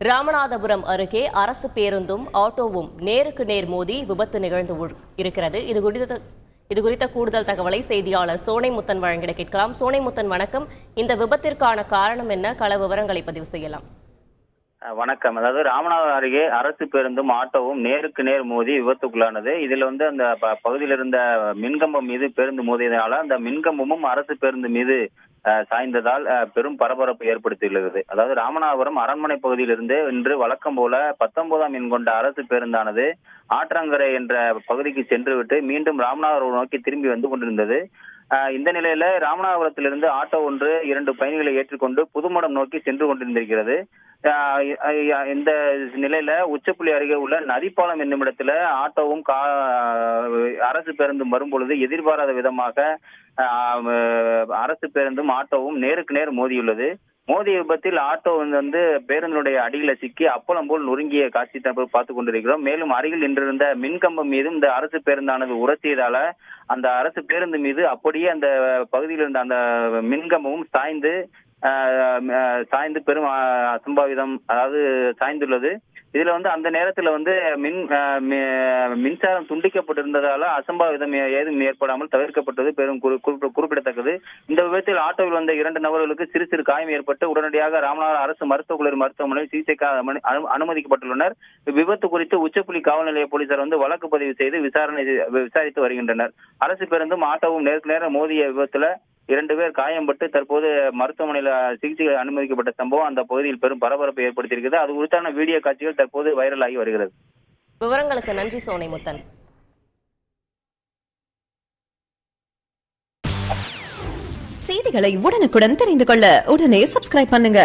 ராமநாதபுரம் அருகே அரசு பேருந்தும் ஆட்டோவும் நேருக்கு நேர் மோதி விபத்து நிகழ்ந்து இருக்கிறது. இது குறித்த கூடுதல் தகவலை செய்தியாளர் சோனைமுத்தன் வழங்கிட கேட்கலாம். சோனைமுத்தன், வணக்கம். இந்த விபத்திற்கான காரணம் என்ன? கள விவரங்களை பதிவு செய்யலாம். வணக்கம். அதாவது ராமநாதபுரம் அருகே அரசு பேருந்தும் ஆட்டோவும் நேருக்கு நேர் மோதி விபத்துக்குள்ளானது. இதுல அந்த பகுதியில் இருந்த மின்கம்பம் மீது பேருந்து மோதியதனால அந்த மின்கம்பமும் அரசு பேருந்து மீது சாய்ந்ததால் பெரும் பரபரப்பு ஏற்படுத்தியுள்ளது. அதாவது ராமநாதபுரம் அரண்மனை பகுதியிலிருந்து இன்று வழக்கம் போல 19ஆம் எண் கொண்ட அரசு பேருந்தானது ஆற்றங்கரை என்ற பகுதிக்கு சென்றுவிட்டு மீண்டும் ராமநாதபுரம் நோக்கி திரும்பி வந்து கொண்டிருந்தது. இந்த நிலையில ராமநாதபுரத்திலிருந்து ஆட்டோ ஒன்று 2 பயணிகளை ஏற்றுக்கொண்டு புதுமடம் நோக்கி சென்று கொண்டிருந்திருக்கிறது. இந்த நிலையில உச்சப்புள்ளி அருகே உள்ள நதிப்பாலம் என்னும் இடத்துல ஆட்டோவும் அரசு பேருந்தும் வரும்பொழுது எதிர்பாராத விதமாக அரசு பேருந்தும் ஆட்டோவும் நேருக்கு நேர் மோதியுள்ளது. மோதிய விபத்தில் ஆட்டோ பேருந்தினுடைய அடியில சிக்கி அப்பளம் போல் நொறுங்கிய காட்சி பார்த்து கொண்டிருக்கிறோம். மேலும் அருகில் நின்றிருந்த மின்கம்பம் மீதும் இந்த அரசு பேருந்தானது உரசியதால அந்த அரசு பேருந்து மீது அப்படியே அந்த பகுதியில் இருந்த அந்த மின்கம்பமும் சாய்ந்து பெரும் அசம்பாவிதம் அதாவது சாய்ந்துள்ளது. இதுல அந்த நேரத்துல மின்சாரம் துண்டிக்கப்பட்டிருந்ததால அசம்பாவிதம் ஏதும் ஏற்படாமல் தவிர்க்கப்பட்டது பெரும் குறிப்பிடத்தக்கது. இந்த விபத்தில் ஆட்டோவில் வந்த 2 நபர்களுக்கு சிறு சிறு காயம் ஏற்பட்டு உடனடியாக ராமநாதபுரம் அரசு மருத்துவக் கல்லூரி மருத்துவமனையில் சிகிச்சைக்காக அனுமதிக்கப்பட்டுள்ளனர். விபத்து குறித்து உச்சப்புள்ளி காவல் நிலைய போலீசார் வழக்கு பதிவு செய்து விசாரித்து வருகின்றனர். அரசு பேருந்தும் ஆட்டோவும் நேருக்கு நேர மோதிய விபத்துல 2 பேர் காயம்பட்டு தற்போது மருத்துவமனையில் சிகிச்சை அனுமதிக்கப்பட்ட சம்பவம் அந்த பகுதியில் பெரும் பரபரப்பை ஏற்படுத்தியிருக்கிறது. அது குறித்தான வீடியோ காட்சிகள் தற்போது வைரல் ஆகி வருகிறது. விவரங்களுக்கு நன்றி சோனைமுத்தன். செய்திகளை உடனுக்குடன் தெரிந்து கொள்ள உடனே சப்ஸ்கிரைப் பண்ணுங்க.